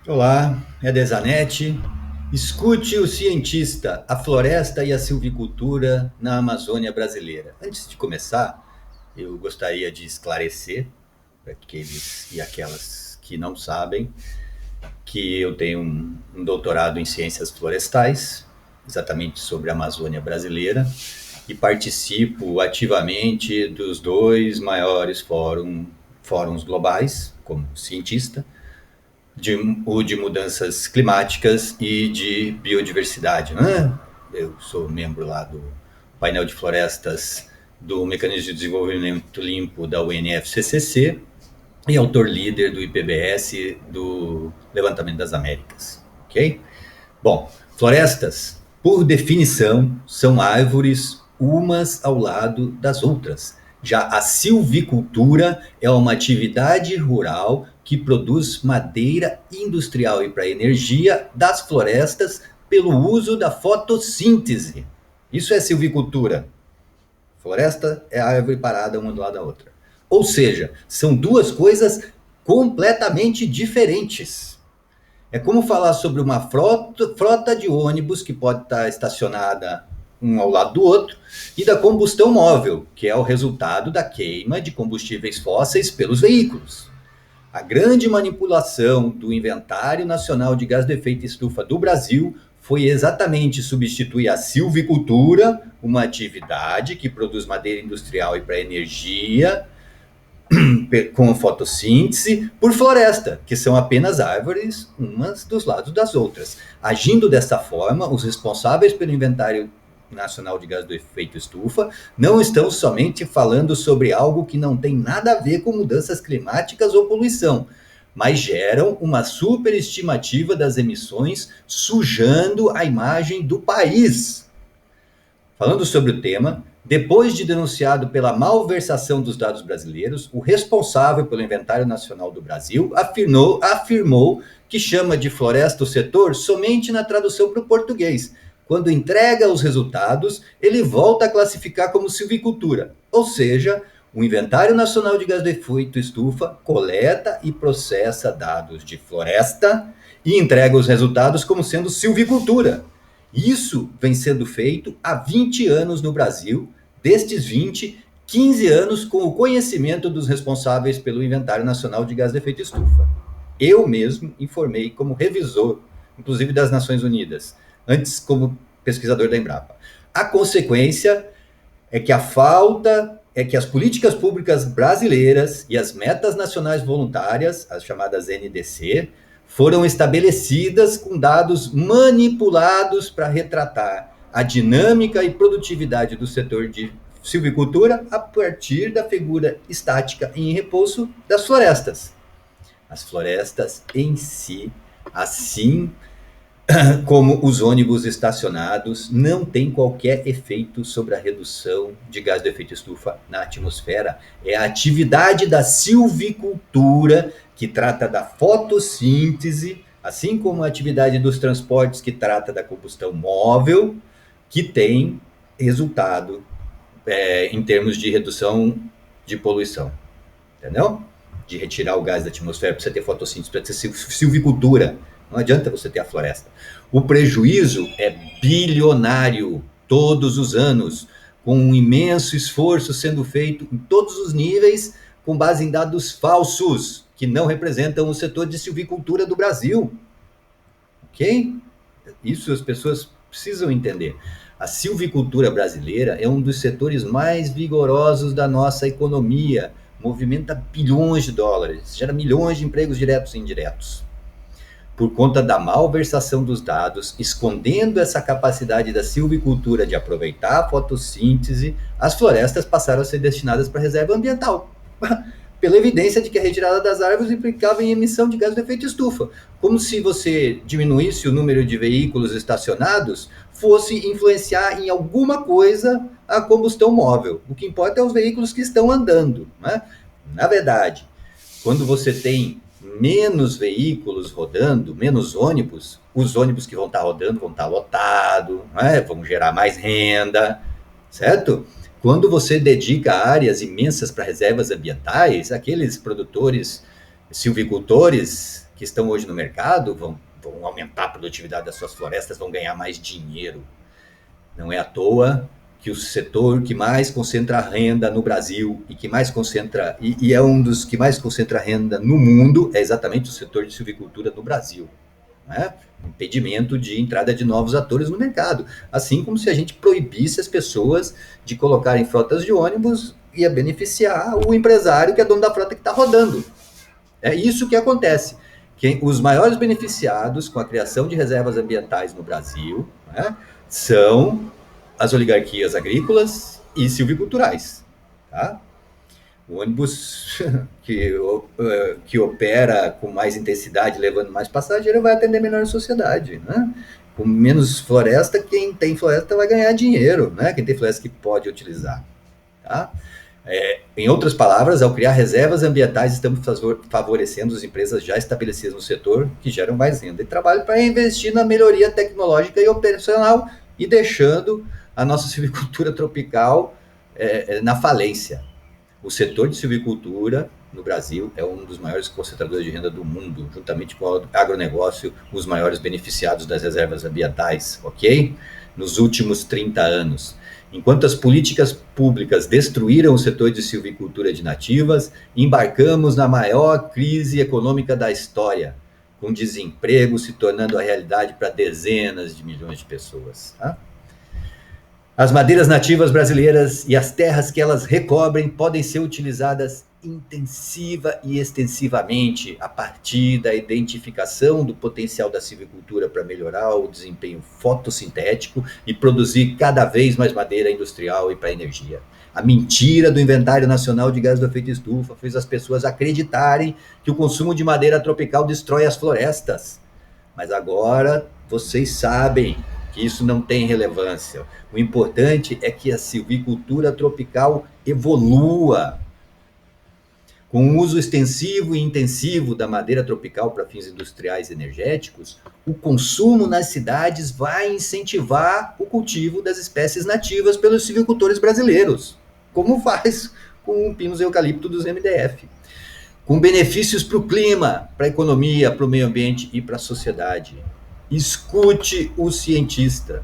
Olá, é Desanete. Escute o cientista, a floresta e a silvicultura na Amazônia brasileira. Antes de começar, eu gostaria de esclarecer para aqueles e aquelas que não sabem que eu tenho um doutorado em ciências florestais, exatamente sobre a Amazônia brasileira, e participo ativamente dos dois maiores fóruns globais como cientista, o de mudanças climáticas e de biodiversidade, né? Eu sou membro lá do painel de florestas do Mecanismo de Desenvolvimento Limpo da UNFCCC e autor líder do IPBS do Levantamento das Américas, ok? Bom, florestas, por definição, são árvores umas ao lado das outras. Já a silvicultura é uma atividade rural que produz madeira industrial e para energia das florestas pelo uso da fotossíntese. Isso é silvicultura. Floresta é a árvore parada uma do lado da outra. Ou seja, são duas coisas completamente diferentes. É como falar sobre uma frota de ônibus que pode estar estacionada um ao lado do outro, e da combustão móvel, que é o resultado da queima de combustíveis fósseis pelos veículos. A grande manipulação do Inventário Nacional de Gás de Efeito Estufa do Brasil foi exatamente substituir a silvicultura, uma atividade que produz madeira industrial e para energia, com fotossíntese, por floresta, que são apenas árvores umas dos lados das outras. Agindo dessa forma, os responsáveis pelo Inventário Nacional de Gás do Efeito Estufa não estão somente falando sobre algo que não tem nada a ver com mudanças climáticas ou poluição, mas geram uma superestimativa das emissões, sujando a imagem do país. Falando sobre o tema, depois de denunciado pela malversação dos dados brasileiros, o responsável pelo Inventário Nacional do Brasil afirmou que chama de floresta o setor somente na tradução para o português. Quando entrega os resultados, ele volta a classificar como silvicultura, ou seja, o Inventário Nacional de Gás de Efeito Estufa coleta e processa dados de floresta e entrega os resultados como sendo silvicultura. Isso vem sendo feito há 20 anos no Brasil, destes 20, 15 anos com o conhecimento dos responsáveis pelo Inventário Nacional de Gás de Efeito Estufa. Eu mesmo informei como revisor, inclusive das Nações Unidas, antes como pesquisador da Embrapa. A consequência é que as políticas públicas brasileiras e as metas nacionais voluntárias, as chamadas NDC, foram estabelecidas com dados manipulados para retratar a dinâmica e produtividade do setor de silvicultura a partir da figura estática em repouso das florestas. As florestas em si, assim como os ônibus estacionados, não tem qualquer efeito sobre a redução de gás de efeito estufa na atmosfera. É a atividade da silvicultura que trata da fotossíntese, assim como a atividade dos transportes que trata da combustão móvel, que tem resultado em termos de redução de poluição. Entendeu? De retirar o gás da atmosfera para você ter fotossíntese, para ter silvicultura. Não adianta você ter a floresta. O prejuízo é bilionário todos os anos, com um imenso esforço sendo feito em todos os níveis, com base em dados falsos, que não representam o setor de silvicultura do Brasil. Ok? Isso as pessoas precisam entender. A silvicultura brasileira é um dos setores mais vigorosos da nossa economia, movimenta bilhões de dólares, gera milhões de empregos diretos e indiretos. Por conta da malversação dos dados, escondendo essa capacidade da silvicultura de aproveitar a fotossíntese, as florestas passaram a ser destinadas para reserva ambiental, pela evidência de que a retirada das árvores implicava em emissão de gás de efeito estufa, como se você diminuísse o número de veículos estacionados fosse influenciar em alguma coisa a combustão móvel. O que importa é os veículos que estão andando, né? Na verdade, quando você tem menos veículos rodando, menos ônibus, os ônibus que vão estar rodando vão estar lotados, né? Vão gerar mais renda, certo? Quando você dedica áreas imensas para reservas ambientais, aqueles produtores silvicultores que estão hoje no mercado vão aumentar a produtividade das suas florestas, vão ganhar mais dinheiro. Não é à toa que o setor que mais concentra renda no Brasil e que mais concentra e é um dos que mais concentra renda no mundo é exatamente o setor de silvicultura no Brasil, né? Impedimento de entrada de novos atores no mercado, assim como se a gente proibisse as pessoas de colocarem frotas de ônibus, ia beneficiar o empresário que é dono da frota que está rodando. É isso que acontece. Os maiores beneficiados com a criação de reservas ambientais no Brasil, né, são as oligarquias agrícolas e silviculturais. Tá? O ônibus que opera com mais intensidade, levando mais passageiro, vai atender melhor a sociedade. Né? Com menos floresta, quem tem floresta vai ganhar dinheiro, né? Quem tem floresta que pode utilizar. Tá? Em outras palavras, ao criar reservas ambientais, estamos favorecendo as empresas já estabelecidas no setor que geram mais renda e trabalho para investir na melhoria tecnológica e operacional e deixando a nossa silvicultura tropical na falência. O setor de silvicultura no Brasil é um dos maiores concentradores de renda do mundo, juntamente com o agronegócio, os maiores beneficiados das reservas ambientais, ok? Nos últimos 30 anos. Enquanto as políticas públicas destruíram o setor de silvicultura de nativas, embarcamos na maior crise econômica da história, com desemprego se tornando a realidade para dezenas de milhões de pessoas. Tá? As madeiras nativas brasileiras e as terras que elas recobrem podem ser utilizadas intensiva e extensivamente a partir da identificação do potencial da silvicultura para melhorar o desempenho fotossintético e produzir cada vez mais madeira industrial e para energia. A mentira do Inventário Nacional de Gases do Efeito Estufa fez as pessoas acreditarem que o consumo de madeira tropical destrói as florestas. Mas agora vocês sabem que isso não tem relevância. O importante é que a silvicultura tropical evolua. Com o uso extensivo e intensivo da madeira tropical para fins industriais e energéticos, o consumo nas cidades vai incentivar o cultivo das espécies nativas pelos silvicultores brasileiros, como faz com o pinus eucalipto dos MDF. Com benefícios para o clima, para a economia, para o meio ambiente e para a sociedade. Escute o cientista.